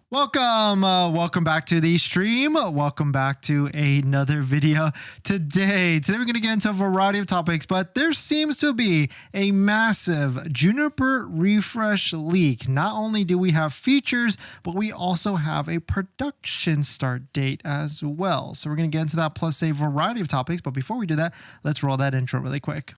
Welcome back to the stream. Welcome back to another video. Today we're going to get into a variety of topics, but there seems to be a massive Juniper refresh leak. Not only do we have features, but we also have a production start date as well. So we're going to get into that plus a variety of topics. But before we do that, let's roll that intro really quick.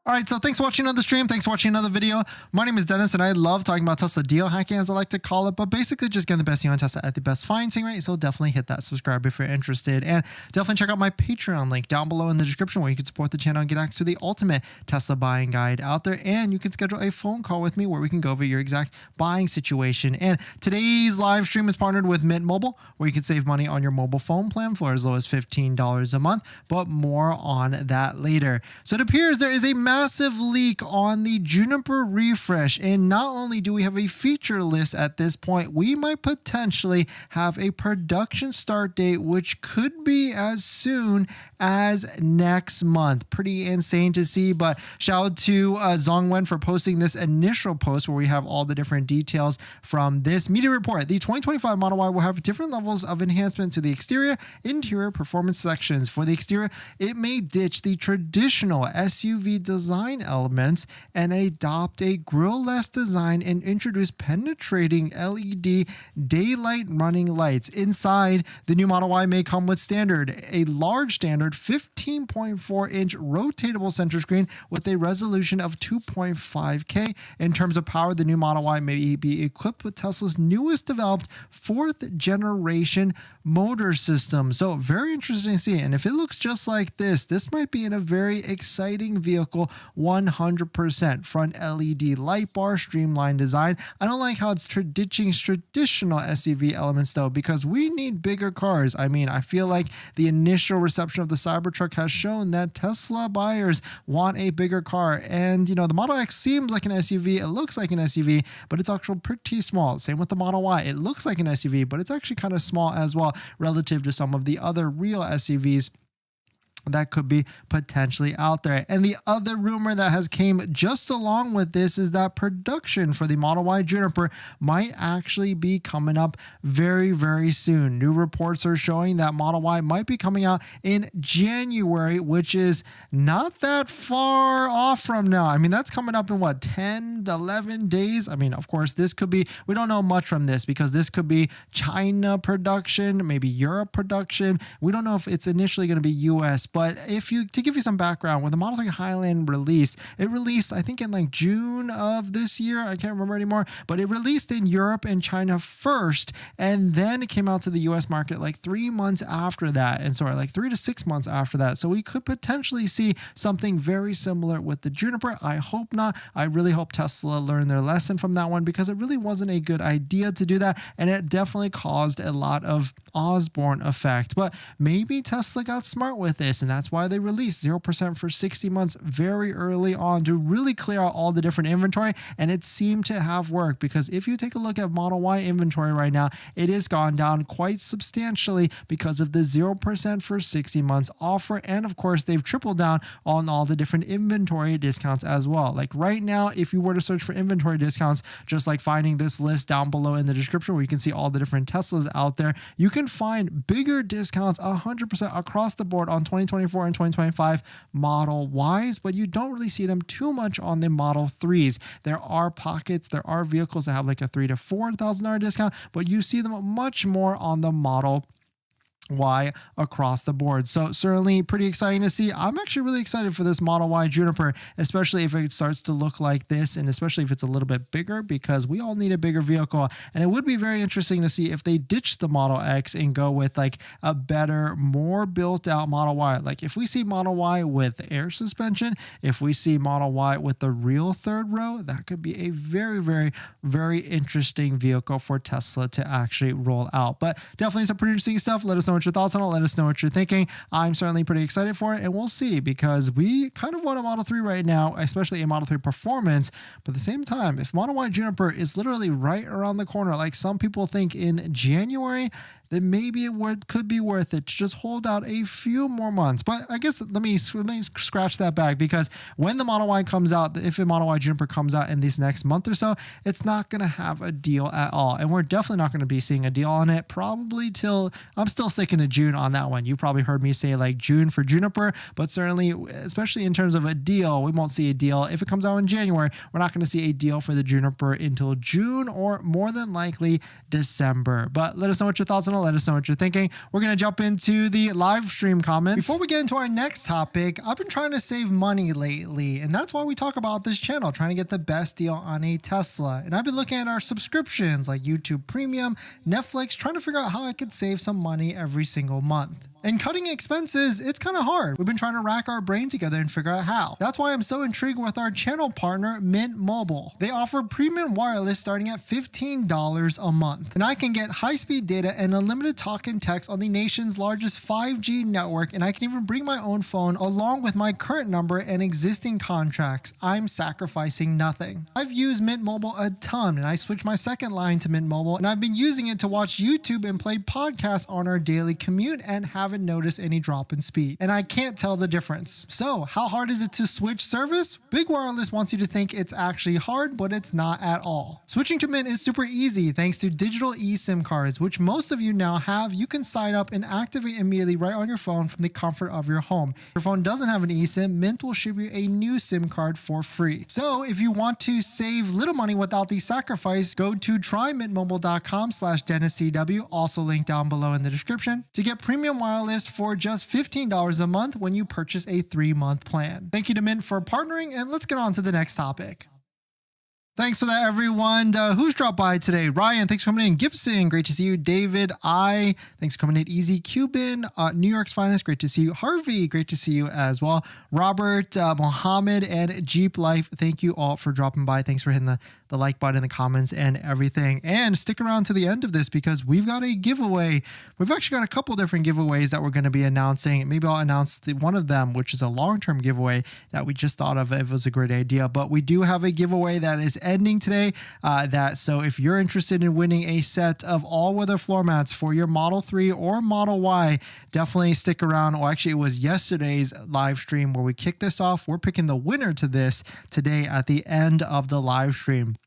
All right, so thanks for watching another stream. Thanks for watching another video. My name is Dennis, and I love talking about Tesla deal hacking, as I like to call it, but basically just getting the best deal on Tesla at the best financing rate. So definitely hit that subscribe if you're interested, and definitely check out my Patreon link down below in the description where you can support the channel and get access to the ultimate Tesla buying guide out there. And you can schedule a phone call with me where we can go over your exact buying situation. And today's live stream is partnered with Mint Mobile, where you can save money on your mobile phone plan for as low as $15 a month, but more on that later. So it appears there is a massive leak on the Juniper refresh, and not only do we have a feature list at this point, we might potentially have a production start date which could be as soon as next month. Pretty insane to see, but shout out to Zongwen for posting this initial post where we have all the different details from this media report. The 2025 Model Y will have different levels of enhancement to the exterior, interior performance sections. For the exterior, it may ditch the traditional SUV design elements and adopt a grille-less design and introduce penetrating LED daylight running lights. Inside, the new Model Y may come with a large standard 15.4-inch rotatable center screen with a resolution of 2.5K. In terms of power, the new Model Y may be equipped with Tesla's newest developed 4th generation motor system. So very interesting to see. And if it looks just like this might be in a very exciting vehicle. 100% front LED light bar, streamlined design. I don't like how it's ditching traditional SUV elements though, because we need bigger cars. I mean, I feel like the initial reception of the Cybertruck has shown that Tesla buyers want a bigger car. And you know, the Model X seems like an SUV. It looks like an SUV, but it's actually pretty small. Same with the Model Y. It looks like an SUV, but it's actually kind of small as well relative to some of the other real SUVs that could be potentially out there. And the other rumor that has came just along with this is that production for the Model Y Juniper might actually be coming up very, very soon. New reports are showing that Model Y might be coming out in January, which is not that far off from now. I mean, that's coming up in what, 10 to 11 days? I mean, of course, this could be, we don't know much from this because this could be China production, maybe Europe production. We don't know if it's initially going to be US. But to give you some background, when the Model 3 Highland released, it released, I think in like June of this year, I can't remember anymore, but it released in Europe and China first, and then it came out to the US market like 3 months after that, and sorry, like 3 to 6 months after that. So we could potentially see something very similar with the Juniper. I hope not. I really hope Tesla learned their lesson from that one, because it really wasn't a good idea to do that, and it definitely caused a lot of Osborne effect. But maybe Tesla got smart with this, and that's why they released 0% for 60 months very early on to really clear out all the different inventory, and it seemed to have worked, because if you take a look at Model Y inventory right now, it has gone down quite substantially because of the 0% for 60 months offer, and of course they've tripled down on all the different inventory discounts as well. Like right now, if you were to search for inventory discounts, just like finding this list down below in the description where you can see all the different Teslas out there, you can find bigger discounts 100% across the board on 2024 and 2025 Model Ys, but you don't really see them too much on the Model 3s. There are pockets, there are vehicles that have like a $3,000 to $4,000 discount, but you see them much more on the Model Y across the board. So certainly pretty exciting to see. I'm actually really excited for this Model Y Juniper, especially if it starts to look like this, and especially if it's a little bit bigger, because we all need a bigger vehicle. And it would be very interesting to see if they ditch the Model X and go with like a better, more built out Model Y. Like if we see Model Y with air suspension, if we see Model Y with the real third row, that could be a very, very, very interesting vehicle for Tesla to actually roll out. But definitely some pretty interesting stuff. Let us know what your thoughts on it. Let us know what you're thinking. I'm certainly pretty excited for it, and we'll see, because we kind of want a Model 3 right now, especially a Model 3 Performance. But at the same time, if Model Y Juniper is literally right around the corner, like some people think in January, then maybe could be worth it to just hold out a few more months. But I guess let me scratch that back, because when the Model Y comes out, if a Model Y Juniper comes out in this next month or so, it's not going to have a deal at all. And we're definitely not going to be seeing a deal on it probably till, I'm still sticking to June on that one. You probably heard me say like June for Juniper, but certainly, especially in terms of a deal, we won't see a deal. If it comes out in January, we're not going to see a deal for the Juniper until June, or more than likely December. But let us know what your thoughts on it. Let us know what you're thinking. We're going to jump into the live stream comments. Before we get into our next topic, I've been trying to save money lately, and that's why we talk about this channel, trying to get the best deal on a Tesla. And I've been looking at our subscriptions like YouTube Premium, Netflix, trying to figure out how I could save some money every single month. And cutting expenses, it's kind of hard. We've been trying to rack our brain together and figure out how. That's why I'm so intrigued with our channel partner, Mint Mobile. They offer premium wireless starting at $15 a month. And I can get high-speed data and unlimited talk and text on the nation's largest 5G network, and I can even bring my own phone along with my current number and existing contracts. I'm sacrificing nothing. I've used Mint Mobile a ton, and I switched my second line to Mint Mobile, and I've been using it to watch YouTube and play podcasts on our daily commute and haven't noticed any drop in speed. And I can't tell the difference. So how hard is it to switch service? Big Wireless wants you to think it's actually hard, but it's not at all. Switching to Mint is super easy thanks to digital eSIM cards, which most of you now have. You can sign up and activate immediately right on your phone from the comfort of your home. If your phone doesn't have an eSIM, Mint will ship you a new SIM card for free. So if you want to save little money without the sacrifice, go to trymintmobile.com/DennisCW, also linked down below in the description, to get premium wireless for just $15 a month when you purchase a 3-month plan. Thank you to Mint for partnering, and let's get on to the next topic. Thanks for that, everyone. Who's dropped by today? Ryan, thanks for coming in. Gibson, great to see you. David, thanks for coming in. Easy Cuban, New York's finest, great to see you. Harvey, great to see you as well. Robert, Mohammed, and Jeep Life, thank you all for dropping by. Thanks for hitting the like button in the comments and everything. And stick around to the end of this, because we've got a giveaway. We've actually got a couple different giveaways that we're going to be announcing. Maybe I'll announce one of them, which is a long-term giveaway that we just thought of. It was a great idea, but we do have a giveaway that is ending today. So if you're interested in winning a set of all-weather floor mats for your Model 3 or Model Y, definitely stick around. Well, actually, it was yesterday's live stream where we kicked this off. We're picking the winner to this today at the end of the live stream.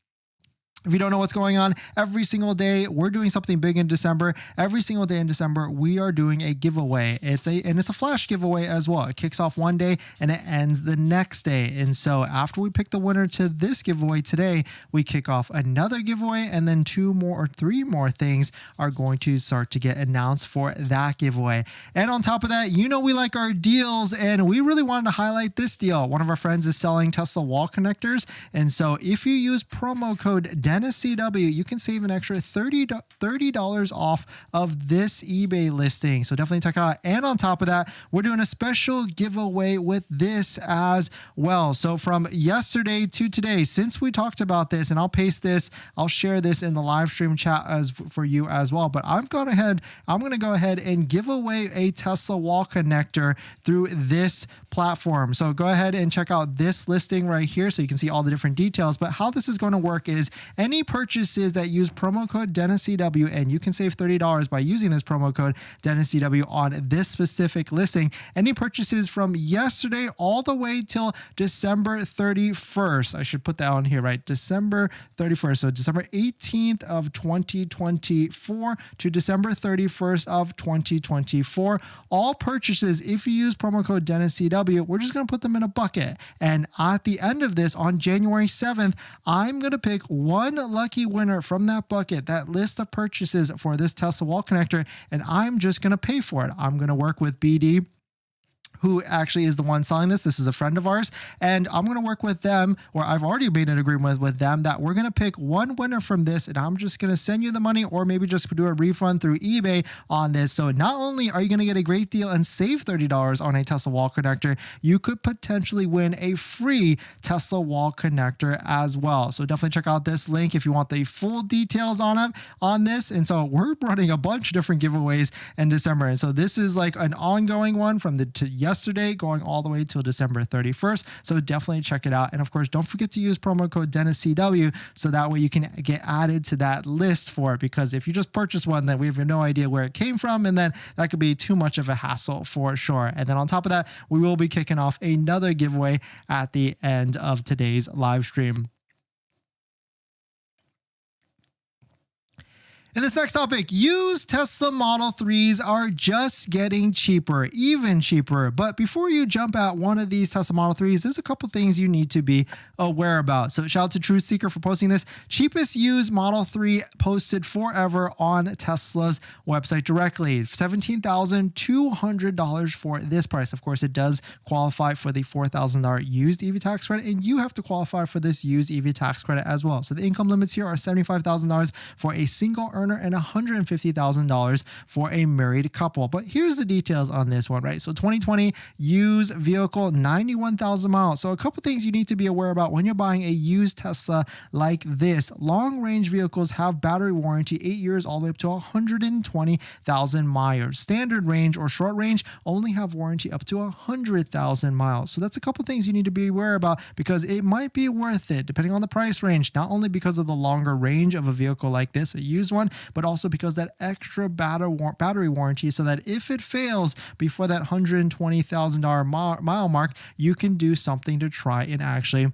If you don't know what's going on, every single day we're doing something big in December. Every single day in December we are doing a giveaway. It's a flash giveaway as well. It kicks off one day and it ends the next day. And so after we pick the winner to this giveaway today, we kick off another giveaway, and then 2 more or 3 more things are going to start to get announced for that giveaway. And on top of that, you know we like our deals, and we really wanted to highlight this deal. One of our friends is selling Tesla wall connectors, and so if you use promo code DennisCW, you can save an extra $30 off of this eBay listing. So definitely check it out. And on top of that, we're doing a special giveaway with this as well. So from yesterday to today, since we talked about this, and I'll paste this, I'll share this in the live stream chat for you as well. But I'm going to go ahead and give away a Tesla wall connector through this platform. So go ahead and check out this listing right here so you can see all the different details. But how this is going to work is any purchases that use promo code DennisCW, and you can save $30 by using this promo code DennisCW on this specific listing. Any purchases from yesterday all the way till December 31st. I should put that on here, right? December 31st. So December 18th of 2024 to December 31st of 2024. All purchases, if you use promo code DennisCW, we're just going to put them in a bucket. And at the end of this, on January 7th, I'm going to pick one lucky winner from that bucket, that list of purchases for this Tesla wall connector, and I'm just going to pay for it. I'm going to work with BD, who actually is the one selling this. This is a friend of ours, and I'm going to work with them, or I've already made an agreement with them that we're going to pick one winner from this, and I'm just going to send you the money, or maybe just do a refund through eBay on this. So not only are you going to get a great deal and save $30 on a Tesla wall connector, you could potentially win a free Tesla wall connector as well. So definitely check out this link if you want the full details on this. And so we're running a bunch of different giveaways in December, and so this is like an ongoing one from yesterday yesterday, going all the way till December 31st. So definitely check it out. And of course, don't forget to use promo code DennisCW so that way you can get added to that list for it. Because if you just purchase one, then we have no idea where it came from. And then that could be too much of a hassle for sure. And then on top of that, we will be kicking off another giveaway at the end of today's live stream. In this next topic, used Tesla Model 3s are just getting cheaper, even cheaper. But before you jump at one of these Tesla Model 3s, there's a couple things you need to be aware about. So shout out to Truth Seeker for posting this. Cheapest used Model 3 posted forever on Tesla's website directly. $17,200 for this price. Of course, it does qualify for the $4,000 used EV tax credit, and you have to qualify for this used EV tax credit as well. So the income limits here are $75,000 for a single earner and $150,000 for a married couple. But here's the details on this one, right? So 2020 used vehicle, 91,000 miles. So a couple things you need to be aware about when you're buying a used Tesla like this. Long range vehicles have battery warranty 8 years all the way up to 120,000 miles. Standard range or short range only have warranty up to 100,000 miles. So that's a couple things you need to be aware about because it might be worth it depending on the price range, not only because of the longer range of a vehicle like this, a used one, but also because that extra battery warranty, so that if it fails before that $120,000 mile mark, you can do something to try and actually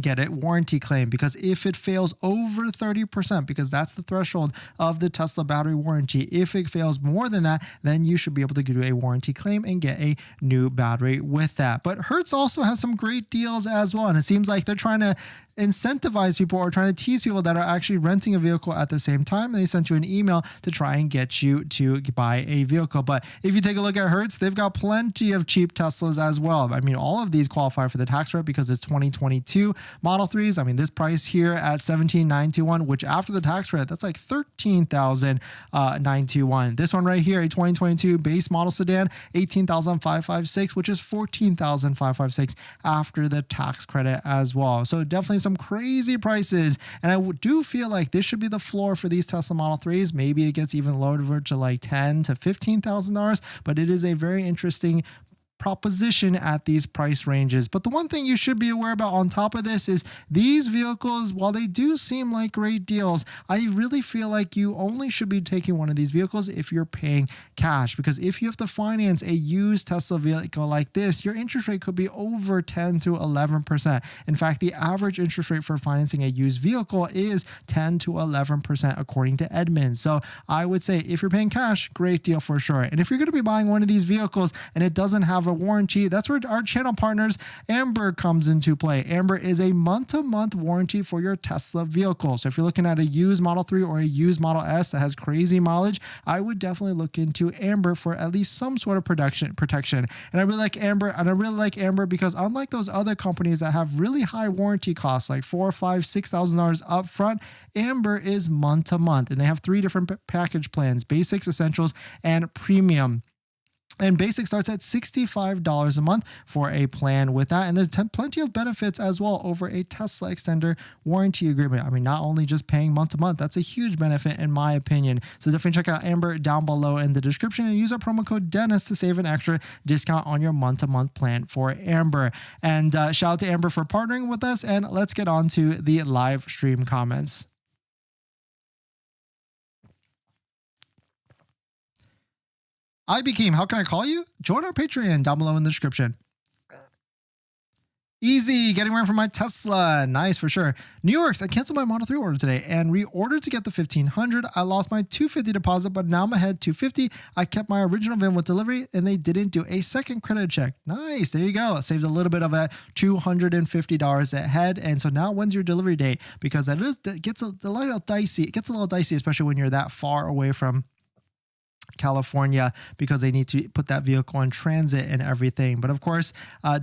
get it warranty claim. Because if it fails over 30%, because that's the threshold of the Tesla battery warranty, if it fails more than that, then you should be able to do a warranty claim and get a new battery with that. But Hertz also has some great deals as well, and it seems like they're trying to incentivize people or trying to tease people that are actually renting a vehicle at the same time. And they sent you an email to try and get you to buy a vehicle. But if you take a look at Hertz, they've got plenty of cheap Teslas as well. I mean, all of these qualify for the tax credit because it's 2022 Model 3s. I mean, this price here at $17,921, which after the tax credit, that's like $13,921. This one right here, a 2022 base model sedan, $18,556, which is $14,556 after the tax credit as well. So definitely some crazy prices, and I do feel like this should be the floor for these Tesla Model 3s. Maybe it gets even lower to like $10,000 to $15,000, but it is a very interesting proposition at these price ranges. But the one thing you should be aware about on top of this is these vehicles, while they do seem like great deals, I really feel like you only should be taking one of these vehicles if you're paying cash, because if you have to finance a used Tesla vehicle like this, your interest rate could be over 10 to 11%. In fact, the average interest rate for financing a used vehicle is 10 to 11% according to Edmunds. So I would say if you're paying cash, great deal for sure. And if you're going to be buying one of these vehicles and it doesn't have a warranty, that's where our channel partners Amber comes into play. Amber is a month-to-month warranty for your Tesla vehicle. So if you're looking at a used Model 3 or a used Model S that has crazy mileage, I would definitely look into Amber for at least some sort of protection. And I really like Amber, because unlike those other companies that have really high warranty costs, like $4,000, $5,000, $6,000 up front, Amber is month to month, and they have 3 different package plans: Basics, Essentials, and Premium. And basic starts at $65 a month for a plan with that. And there's plenty of benefits as well over a Tesla extender warranty agreement. I mean, not only just paying month to month, that's a huge benefit in my opinion. So definitely check out Amber down below in the description and use our promo code Dennis to save an extra discount on your month to month plan for Amber. And shout out to Amber for partnering with us. And let's get on to the live stream comments. I became, how can I call you? Join our Patreon down below in the description. Easy, getting around from my Tesla. Nice for sure. New York's, I canceled my Model 3 order today and reordered to get the $1,500. I lost my $250 deposit, but now I'm ahead $250. I kept my original VIN with delivery and they didn't do a second credit check. Nice, there you go. Saved a little bit of that $250 ahead. And so now when's your delivery date? Because that gets a little dicey. It gets a little dicey, especially when you're that far away from California, because they need to put that vehicle in transit and everything. But of course,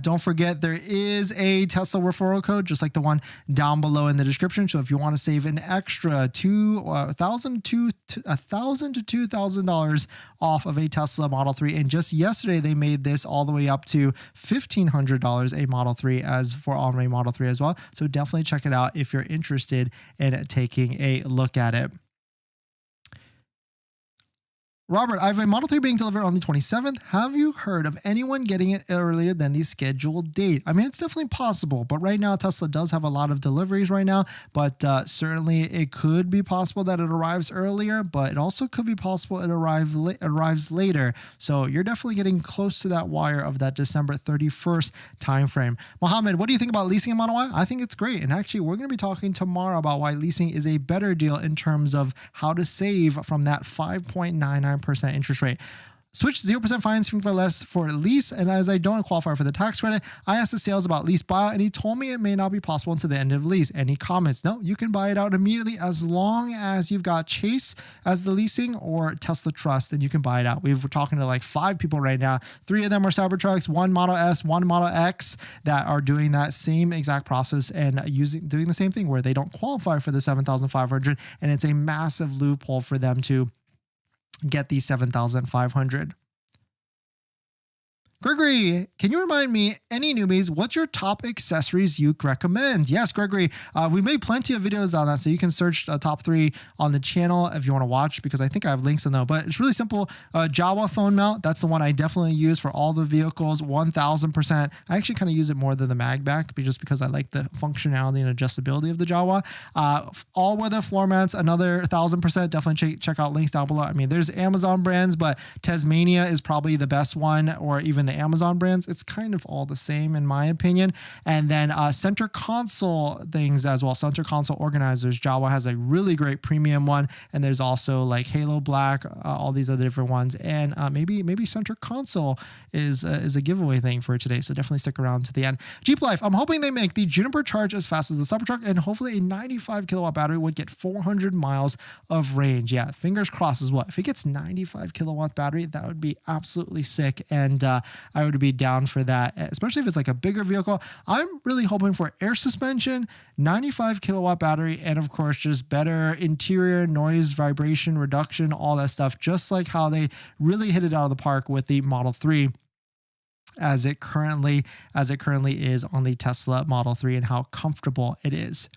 don't forget there is a Tesla referral code, just like the one down below in the description. So if you want to save an extra $1,000 to $2,000 off of a Tesla Model 3, and just yesterday they made this all the way up to $1,500 a Model 3 as for on a Model 3 as well. So definitely check it out if you're interested in taking a look at it. Robert, I have a Model 3 being delivered on the 27th. Have you heard of anyone getting it earlier than the scheduled date? I mean, it's definitely possible, but right now Tesla does have a lot of deliveries right now, but certainly it could be possible that it arrives earlier, but it also could be possible it arrives later. So you're definitely getting close to that wire of that December 31st timeframe. Mohammed, what do you think about leasing a Model Y? I think it's great. And actually, we're going to be talking tomorrow about why leasing is a better deal in terms of how to save from that 5.99% interest rate. Switch 0% financing for less for lease, and as I don't qualify for the tax credit, I asked the sales about lease buyout, and he told me it may not be possible until the end of the lease. Any comments? No, you can buy it out immediately as long as you've got Chase as the leasing or Tesla Trust, and you can buy it out. We're talking to like 5 people right now. 3 of them are Cybertrucks, 1 Model S, 1 Model X that are doing that same exact process and doing the same thing where they don't qualify for the 7,500, and it's a massive loophole for them to get the 7,500. Gregory, can you remind me, any newbies, what's your top accessories you recommend? Yes, Gregory, we've made plenty of videos on that, so you can search top 3 on the channel if you want to watch, because I think I have links in there, but it's really simple. Jawa phone mount, that's the one I definitely use for all the vehicles, 1000%. I actually kind of use it more than the mag back, just because I like the functionality and adjustability of the Jawa. All-weather floor mats, another 1000%. Definitely check out links down below. I mean, there's Amazon brands, but Tasmania is probably the best one, or even the Amazon brands. It's kind of all the same in my opinion. And then center console things as well. Center console organizers. Jawa has a really great premium one, and there's also like Halo Black, all these other different ones. And maybe center console is a giveaway thing for today. So definitely stick around to the end. Jeep Life. I'm hoping they make the Juniper charge as fast as the Cybertruck, and hopefully a 95 kilowatt battery would get 400 miles of range. Yeah, fingers crossed as well. If it gets 95 kilowatt battery, that would be absolutely sick. And I would be down for that, especially if it's like a bigger vehicle. I'm really hoping for air suspension, 95 kilowatt battery, and of course, just better interior noise, vibration reduction, all that stuff, just like how they really hit it out of the park with the Model 3 as it currently is on the Tesla Model 3 and how comfortable it is.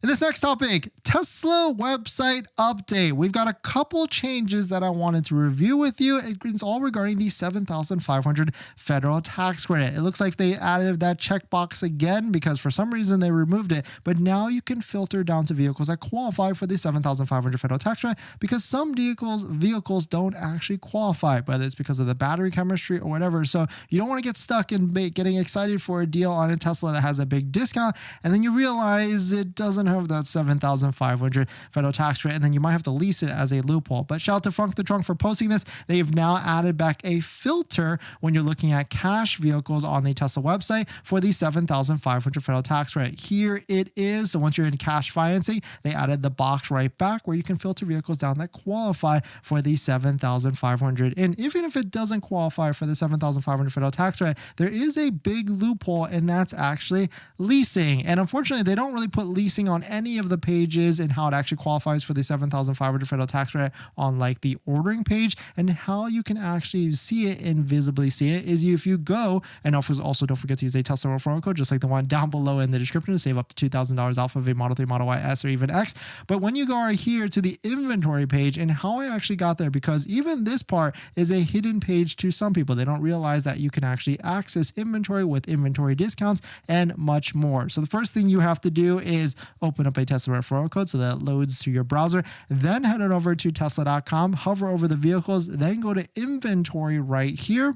In this next topic, Tesla website update. We've got a couple changes that I wanted to review with you. It's all regarding the 7,500 federal tax credit. It looks like they added that checkbox again because for some reason they removed it, but now you can filter down to vehicles that qualify for the 7,500 federal tax credit because some vehicles don't actually qualify, whether it's because of the battery chemistry or whatever. So you don't want to get stuck in getting excited for a deal on a Tesla that has a big discount, and then you realize it doesn't have that 7,500 federal tax rate, and then you might have to lease it as a loophole. But shout out to Funk the Trunk for posting this. They've now added back a filter when you're looking at cash vehicles on the Tesla website for the 7,500 federal tax rate. Here it is. So once you're in cash financing, they added the box right back where you can filter vehicles down that qualify for the 7,500. And even if it doesn't qualify for the 7,500 federal tax rate, there is a big loophole, and that's actually leasing. And unfortunately, they don't really put leasing on any of the pages and how it actually qualifies for the 7,500 federal tax credit on like the ordering page. And how you can actually see it and visibly see it is if you go, and also don't forget to use a Tesla referral code just like the one down below in the description to save up to $2,000 off of a Model 3, Model Y, S, or even X. But when you go right here to the inventory page, and how I actually got there, because even this part is a hidden page to some people. They don't realize that you can actually access inventory with inventory discounts and much more. So the first thing you have to do is open up a Tesla referral code so that it loads to your browser, then head on over to tesla.com, hover over the vehicles, then go to inventory right here.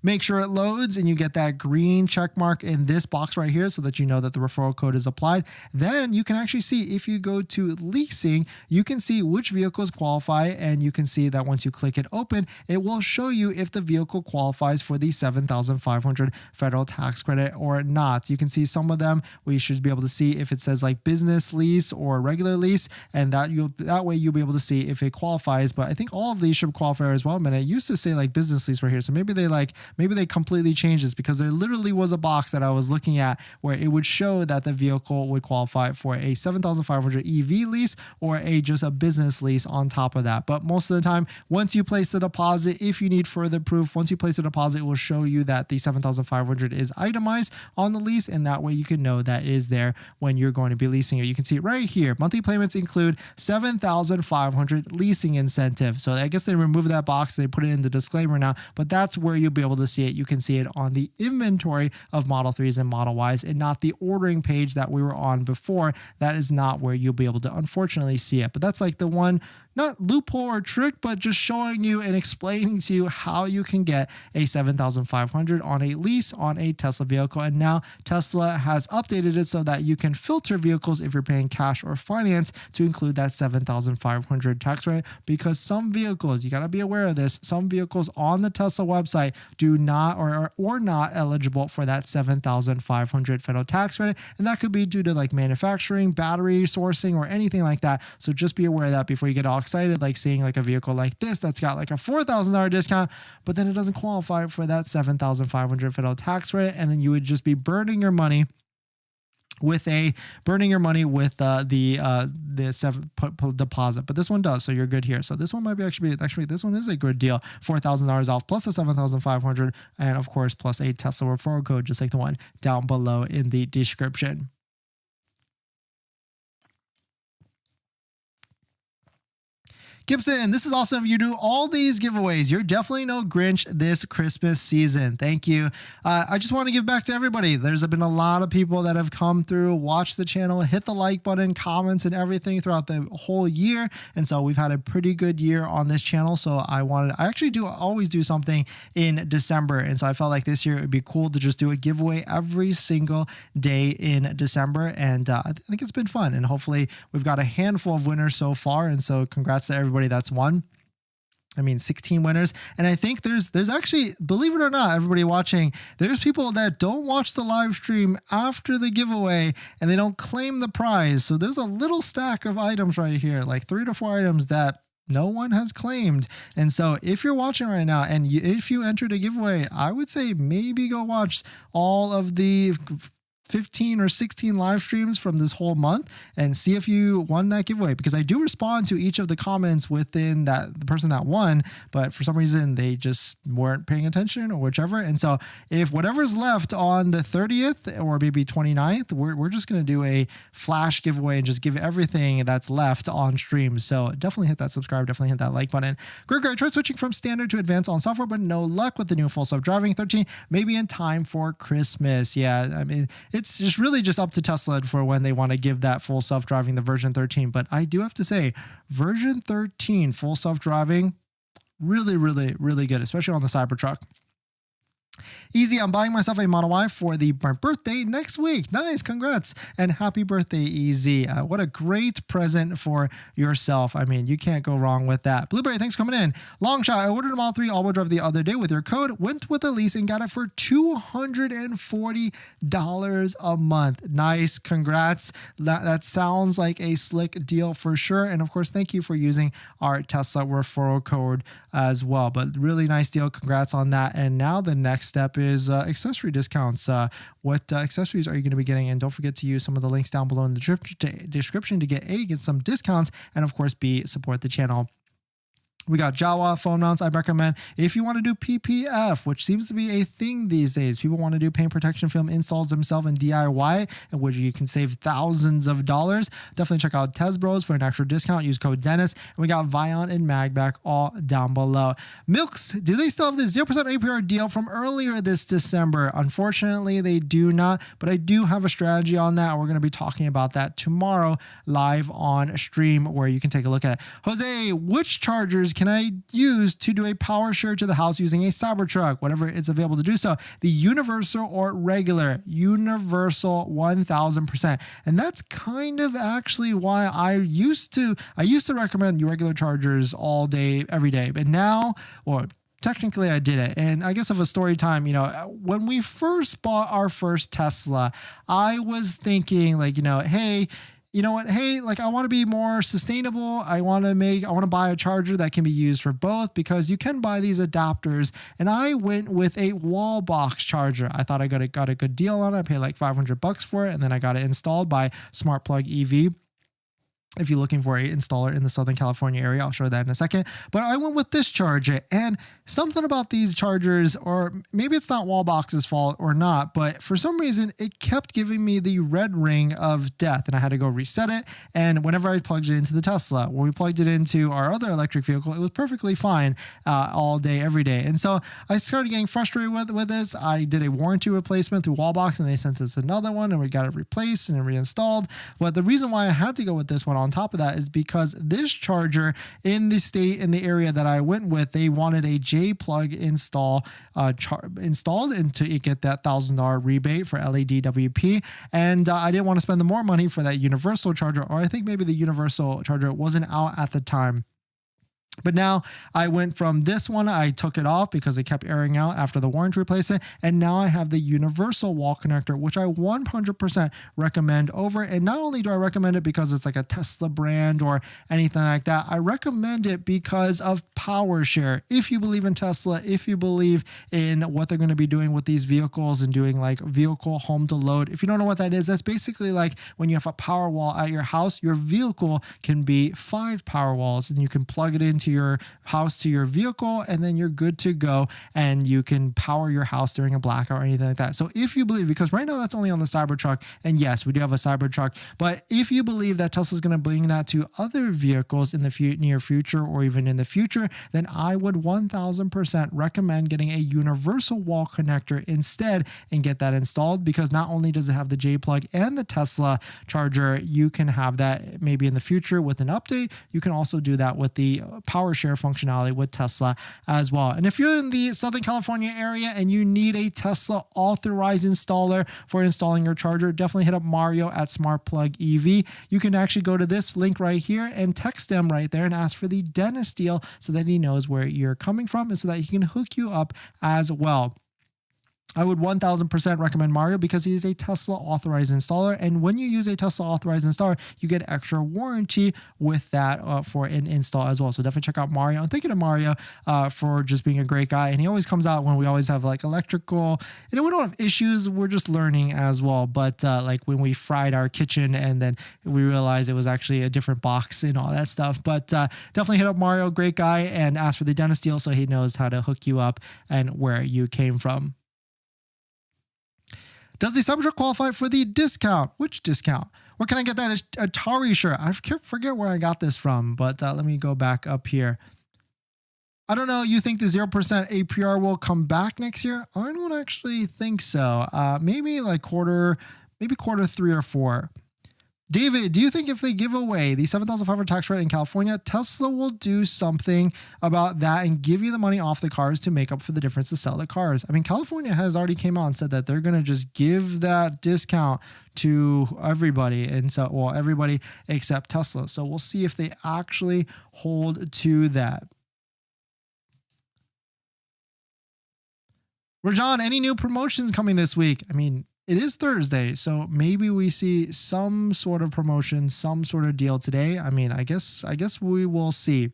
Make sure it loads and you get that green check mark in this box right here so that you know that the referral code is applied. Then you can actually see, if you go to leasing, you can see which vehicles qualify, and you can see that once you click it open, it will show you if the vehicle qualifies for the 7,500 federal tax credit or not. You can see some of them. We should be able to see if it says like business lease or regular lease, and that way you'll be able to see if it qualifies. But I think all of these should qualify as well. I mean, it used to say like business lease right here, so maybe they like maybe they completely changed this, because there literally was a box that I was looking at where it would show that the vehicle would qualify for a $7,500 EV lease or just a business lease on top of that. But most of the time, once you place the deposit, if you need further proof, once you place the deposit, it will show you that the $7,500 is itemized on the lease, and that way you can know that it is there when you're going to be leasing it. You can see it right here. Monthly payments include $7,500 leasing incentive. So I guess they removed that box. They put it in the disclaimer now, but that's where you'll be able to see it. You can see it on the inventory of Model 3s and Model Ys, and not the ordering page that we were on before. That is not where you'll be able to unfortunately see it. But that's like the one, not loophole or trick, but just showing you and explaining to you how you can get a $7,500 on a lease on a Tesla vehicle. And now Tesla has updated it so that you can filter vehicles if you're paying cash or finance to include that $7,500 tax credit, because some vehicles, you got to be aware of this, some vehicles on the Tesla website do not or not eligible for that $7,500 federal tax credit. And that could be due to like manufacturing, battery sourcing, or anything like that. So just be aware of that before you get all excited, like seeing like a vehicle like this that's got like a $4,000 discount, but then it doesn't qualify for that $7,500 federal tax credit, and then you would just be burning your money with the deposit. But this one does, so you're good here. So this one might be actually this one is a good deal. $4,000 off plus the $7,500, and of course plus a Tesla referral code, just like the one down below in the description. Gibson, this is awesome. You do all these giveaways. You're definitely no Grinch this Christmas season. Thank you. I just want to give back to everybody. There's been a lot of people that have come through, watched the channel, hit the like button, comments, and everything throughout the whole year. And so we've had a pretty good year on this channel. So I actually always do something in December. And so I felt like this year it would be cool to just do a giveaway every single day in December. And I think it's been fun. And hopefully we've got a handful of winners so far. And so congrats to everybody that's won. 16 winners. And I think there's actually, believe it or not, everybody watching, there's people that don't watch the live stream after the giveaway and they don't claim the prize. So there's a little stack of items right here, like 3 to 4 items that no one has claimed. And so if you're watching right now and if you entered a giveaway, I would say maybe go watch all of the 15 or 16 live streams from this whole month and see if you won that giveaway, because I do respond to each of the comments within the person that won, but for some reason they just weren't paying attention or whichever. And so if whatever's left on the 30th or maybe 29th, we're just going to do a flash giveaway and just give everything that's left on stream. So definitely hit that subscribe, definitely hit that like button. Great. I tried switching from standard to advanced on software, but no luck with the new full self-driving 13, maybe in time for Christmas. Yeah, it's just really just up to Tesla for when they want to give that full self-driving, the version 13. But I do have to say, version 13 full self-driving, really, really, really good, especially on the Cybertruck. Easy, I'm buying myself a Model Y for my birthday next week. Nice, congrats, and happy birthday, Easy. What a great present for yourself. You can't go wrong with that. Blueberry, thanks for coming in. Long shot, I ordered a Model 3 all-wheel drive the other day with your code, went with a lease and got it for $240 a month. Nice, congrats. That sounds like a slick deal for sure. And of course, thank you for using our Tesla referral code as well. But really nice deal. Congrats on that. And now the next step is accessory discounts. What accessories are you going to be getting? And don't forget to use some of the links down below in the description to get some discounts, and of course B, support the channel. We got Jawa phone mounts. I recommend if you want to do PPF, which seems to be a thing these days. People want to do paint protection film installs themselves in DIY, and which you can save thousands of dollars. Definitely check out Tesbros for an extra discount. Use code Dennis. And we got Vion and Magback all down below. Milks, do they still have the 0% APR deal from earlier this December? Unfortunately, they do not, but I do have a strategy on that. We're going to be talking about that tomorrow live on stream, where you can take a look at it. Jose, which chargers can I use to do a power share to the house using a Cybertruck, whatever it's available to do so? The universal or regular? Universal 1000%. And that's kind of actually why I used to recommend regular chargers all day, every day. But now, or technically I did it. And I guess of a story time, when we first bought our first Tesla, I was thinking like, hey, you know what, hey, like I want to be more sustainable. I want to buy a charger that can be used for both, because you can buy these adapters. And I went with a wall box charger. I thought I got a good deal on it. I paid like $500 for it, and then I got it installed by SmartPlug EV. If you're looking for an installer in the Southern California area, I'll show that in a second. But I went with this charger, and something about these chargers, or maybe it's not Wallbox's fault or not, but for some reason it kept giving me the red ring of death, and I had to go reset it. And whenever I plugged it into the Tesla, when we plugged it into our other electric vehicle, it was perfectly fine all day, every day. And so I started getting frustrated with this. I did a warranty replacement through Wallbox, and they sent us another one, and we got it replaced and reinstalled. But the reason why I had to go with this one on top of that is because this charger in the area that I went with, they wanted a J plug installed and to get that $1,000 rebate for LADWP. And I didn't want to spend the more money for that universal charger, or I think maybe the universal charger wasn't out at the time. But now I went from this one, I took it off because it kept airing out after the warranty replacement. And now I have the universal wall connector, which I 100% recommend over. And not only do I recommend it because it's like a Tesla brand or anything like that, I recommend it because of power share. If you believe in Tesla, if you believe in what they're going to be doing with these vehicles and doing like vehicle home to load, if you don't know what that is, that's basically like when you have a power wall at your house, your vehicle can be 5 power walls, and you can plug it into your house to your vehicle, and then you're good to go, and you can power your house during a blackout or anything like that. So if you believe, because right now that's only on the Cybertruck, and yes, we do have a Cybertruck, but if you believe that Tesla's going to bring that to other vehicles in the near future or even in the future, then I would 1000% recommend getting a universal wall connector instead and get that installed, because not only does it have the J plug and the Tesla charger, you can have that maybe in the future with an update. You can also do that with the power share functionality with Tesla as well. And if you're in the Southern California area and you need a Tesla authorized installer for installing your charger, definitely hit up Mario at SmartPlug EV. You can actually go to this link right here and text them right there and ask for the dentist deal so that he knows where you're coming from and so that he can hook you up as well. I would 1000% recommend Mario because he is a Tesla authorized installer. And when you use a Tesla authorized installer, you get extra warranty with that for an install as well. So definitely check out Mario. And thank you to Mario for just being a great guy. And he always comes out when we always have like electrical, and we don't have issues. We're just learning as well. But like when we fried our kitchen and then we realized it was actually a different box and all that stuff. But definitely hit up Mario, great guy, and ask for the dentist deal so he knows how to hook you up and where you came from. Does the Cybertruck qualify for the discount? Which discount? Where can I get that Atari shirt? I forget where I got this from, but let me go back up here. I don't know. You think the 0% APR will come back next year? I don't actually think so. Maybe like quarter 3 or 4. David, do you think if they give away the $7,500 tax credit in California, Tesla will do something about that and give you the money off the cars to make up for the difference to sell the cars? I mean, California has already came out and said that they're going to just give that discount to everybody. And so, well, everybody except Tesla. So we'll see if they actually hold to that. Rajan, any new promotions coming this week? I mean, it is Thursday, so maybe we see some sort of promotion, some sort of deal today. I mean, I guess we will see.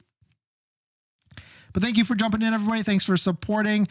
But thank you for jumping in, everybody. Thanks for supporting.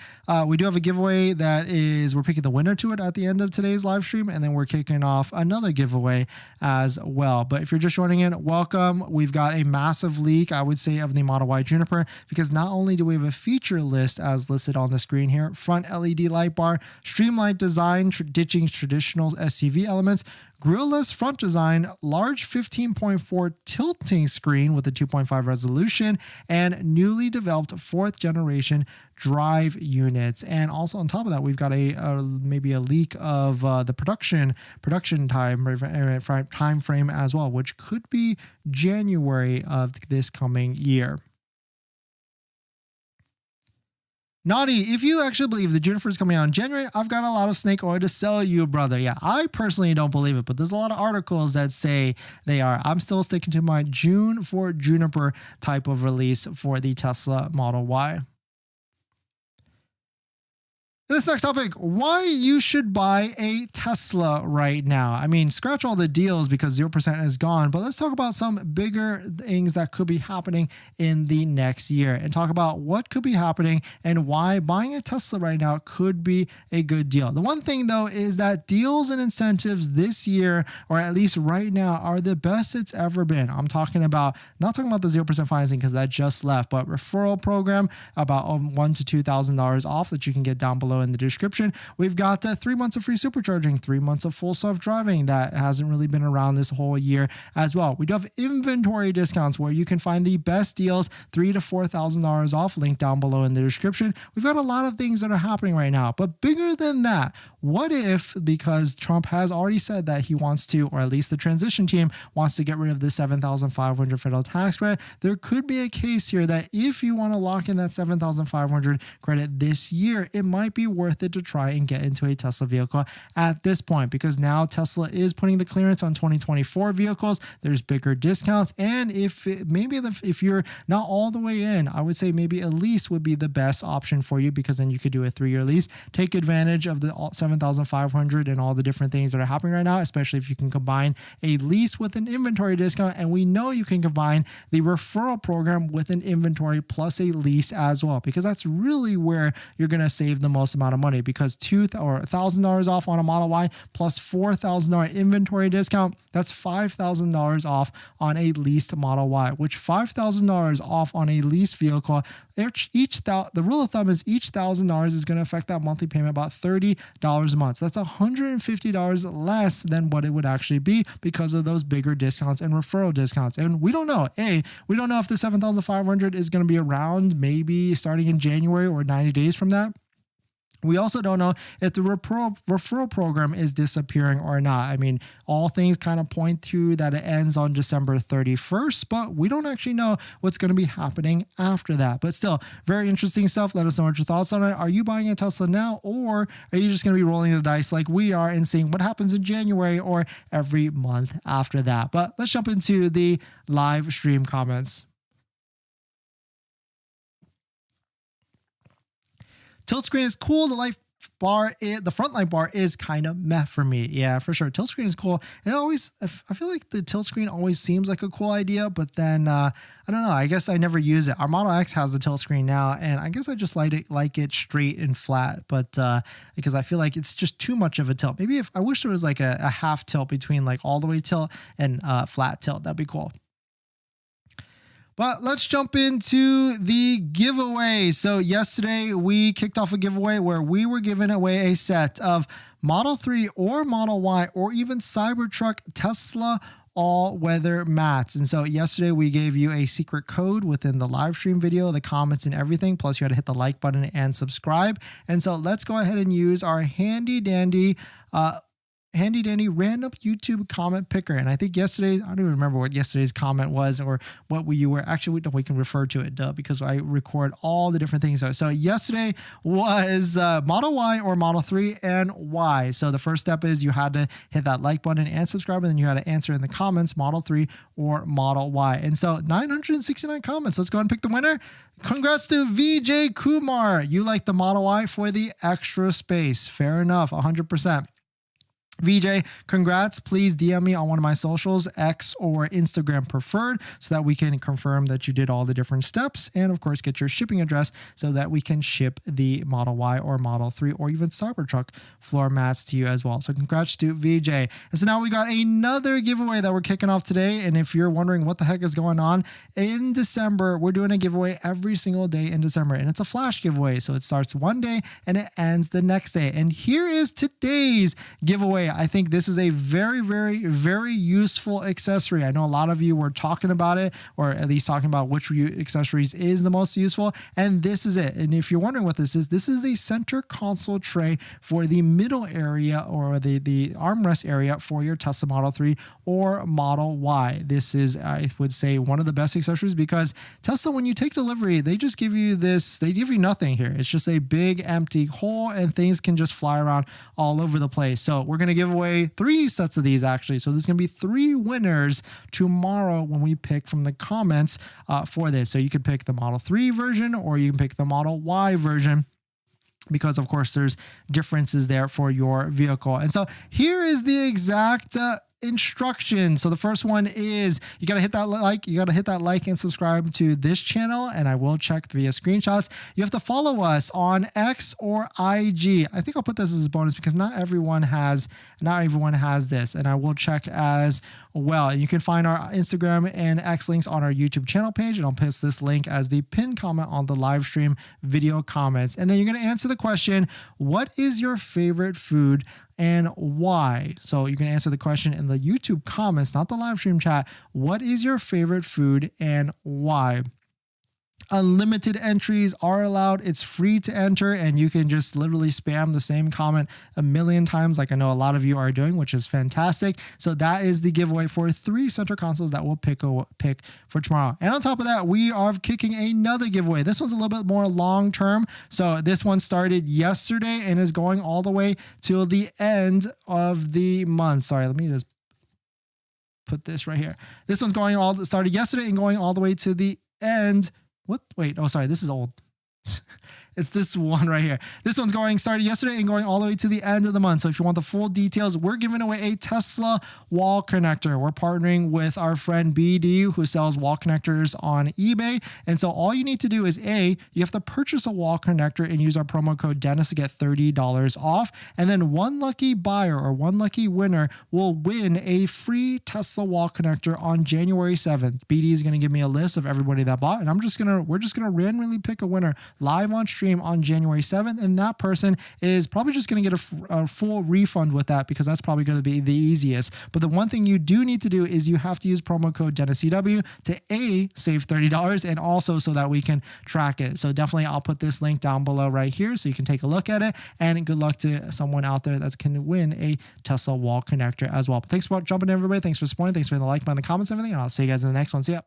We do have a giveaway that is, we're picking the winner to it at the end of today's live stream, and then we're kicking off another giveaway as well. But if you're just joining in, welcome. We've got a massive leak, I would say, of the Model Y Juniper, because not only do we have a feature list as listed on the screen here, front LED light bar, streamlined design, ditching traditional SUV elements, grille-less front design, large 15.4 tilting screen with a 2.5 resolution, and newly developed 4th generation drive units. And also on top of that, we've got maybe a leak of the production time frame as well, which could be January of this coming year. Naughty, if you actually believe the Juniper is coming out in January, I've got a lot of snake oil to sell you, brother. Yeah, I personally don't believe it, but there's a lot of articles that say they are. I'm still sticking to my June for Juniper type of release for the Tesla Model Y. This next topic, why you should buy a Tesla right now. I mean, scratch all the deals because 0% is gone, but let's talk about some bigger things that could be happening in the next year and talk about what could be happening and why buying a Tesla right now could be a good deal. The one thing though is that deals and incentives this year, or at least right now, are the best it's ever been. I'm talking about, not talking about the 0% financing because that just left, but referral program about $1,000 to $2,000 off that you can get down below in the description. We've got 3 months of free supercharging, 3 months of full self-driving that hasn't really been around this whole year as well. We do have inventory discounts where you can find the best deals, $3,000 to $4,000 off, link down below in the description. We've got a lot of things that are happening right now, but bigger than that, what if, because Trump has already said that he wants to, or at least the transition team wants to get rid of the $7,500 federal tax credit, there could be a case here that if you want to lock in that $7,500 credit this year, it might be worth it to try and get into a Tesla vehicle at this point, because now Tesla is putting the clearance on 2024 vehicles. There's bigger discounts, and if you're not all the way in, I would say maybe a lease would be the best option for you, because then you could do a 3-year lease, take advantage of the $7,500 and all the different things that are happening right now, especially if you can combine a lease with an inventory discount. And we know you can combine the referral program with an inventory plus a lease as well, because that's really where you're going to save the most amount of money, because $1,000 off on a Model Y plus $4,000 inventory discount, that's $5,000 off on a leased Model Y, which $5,000 off on a leased vehicle, the rule of thumb is each $1,000 is going to affect that monthly payment about $30 a month. So that's $150 less than what it would actually be because of those bigger discounts and referral discounts. And we don't know. We don't know if the $7,500 is going to be around maybe starting in January or 90 days from that. We also don't know if the referral program is disappearing or not. I mean, all things kind of point to that it ends on December 31st, but we don't actually know what's going to be happening after that. But still, very interesting stuff. Let us know what your thoughts on it. Are you buying a Tesla now, or are you just going to be rolling the dice like we are and seeing what happens in January or every month after that? But let's jump into the live stream comments. Tilt screen is cool. The front light bar is kind of meh for me. Yeah, for sure. Tilt screen is cool. I feel like the tilt screen always seems like a cool idea, but then I don't know. I guess I never use it. Our Model X has the tilt screen now, and I guess I just like it straight and flat. But because I feel like it's just too much of a tilt. Maybe I wish there was like a half tilt between like all the way tilt and flat tilt. That'd be cool. But let's jump into the giveaway. So yesterday we kicked off a giveaway where we were giving away a set of Model 3 or Model Y or even Cybertruck Tesla all-weather mats. And so yesterday we gave you a secret code within the live stream video, the comments and everything. Plus you had to hit the like button and subscribe. And so let's go ahead and use our handy dandy random YouTube comment picker. And I think I don't even remember what yesterday's comment was or what we can refer to it because I record all the different things. So yesterday was Model Y or Model 3 and why. So the first step is you had to hit that like button and subscribe, and then you had to answer in the comments Model 3 or Model Y. And so 969 comments. Let's go ahead and pick the winner. Congrats to VJ Kumar. You like the Model Y for the extra space. Fair enough. 100%. VJ, congrats. Please DM me on one of my socials, X or Instagram preferred, so that we can confirm that you did all the different steps, and of course get your shipping address so that we can ship the Model Y or Model 3 or even Cybertruck floor mats to you as well. So congrats to VJ. And so now we got another giveaway that we're kicking off today. And if you're wondering what the heck is going on, in December, we're doing a giveaway every single day in December, and it's a flash giveaway. So it starts one day and it ends the next day. And here is today's giveaway. I think this is a very, very, very useful accessory. I know a lot of you were talking about it, or at least talking about which accessories is the most useful, and this is it. And if you're wondering what this is the center console tray for the middle area or the armrest area for your Tesla Model 3 or Model Y. This is, I would say, one of the best accessories, because Tesla, when you take delivery, they just give you this, they give you nothing here. It's just a big empty hole, and things can just fly around all over the place. So we're going to give away 3 sets of these actually. So there's going to be 3 winners tomorrow when we pick from the comments for this. So you can pick the Model 3 version, or you can pick the Model Y version. because of course there's differences there for your vehicle. And so here is the exact instructions. So the first one is you got to hit that like and subscribe to this channel, and I will check via screenshots. You have to follow us on X or IG. I think I'll put this as a bonus because not everyone has this, and I will check as well. You can find our Instagram and X links on our YouTube channel page, and I'll paste this link as the pinned comment on the live stream video comments. And then you're going to answer the question, what is your favorite food and why? So you can answer the question in the YouTube comments, not the live stream chat. What is your favorite food and why? Unlimited entries are allowed. It's free to enter, and you can just literally spam the same comment a million times like I know a lot of you are doing, which is fantastic. So that is the giveaway for 3 center consoles that we'll pick for tomorrow. And on top of that, we are kicking another giveaway. This one's a little bit more long term. So this one started yesterday and is going all the way till the end of the month. Sorry, let me just put this right here. This one's started yesterday and going all the way to the end. What? Wait, oh, sorry, this is old. It's this one right here. This one's started yesterday and going all the way to the end of the month. So if you want the full details, we're giving away a Tesla wall connector. We're partnering with our friend BD, who sells wall connectors on eBay. And so all you need to do is you have to purchase a wall connector and use our promo code Dennis to get $30 off. And then one lucky buyer or one lucky winner will win a free Tesla wall connector on January 7th. BD is going to give me a list of everybody that bought, and we're just going to randomly pick a winner live on stream on January 7th, and that person is probably just going to get a full refund with that, because that's probably going to be the easiest. But the one thing you do need to do is you have to use promo code DennisCW to save $30, and also so that we can track it. So definitely I'll put this link down below right here so you can take a look at it, and good luck to someone out there that can win a Tesla wall connector as well. But thanks for jumping in, everybody. Thanks for supporting. Thanks for the like button, the comments, and everything, and I'll see you guys in the next one. See ya.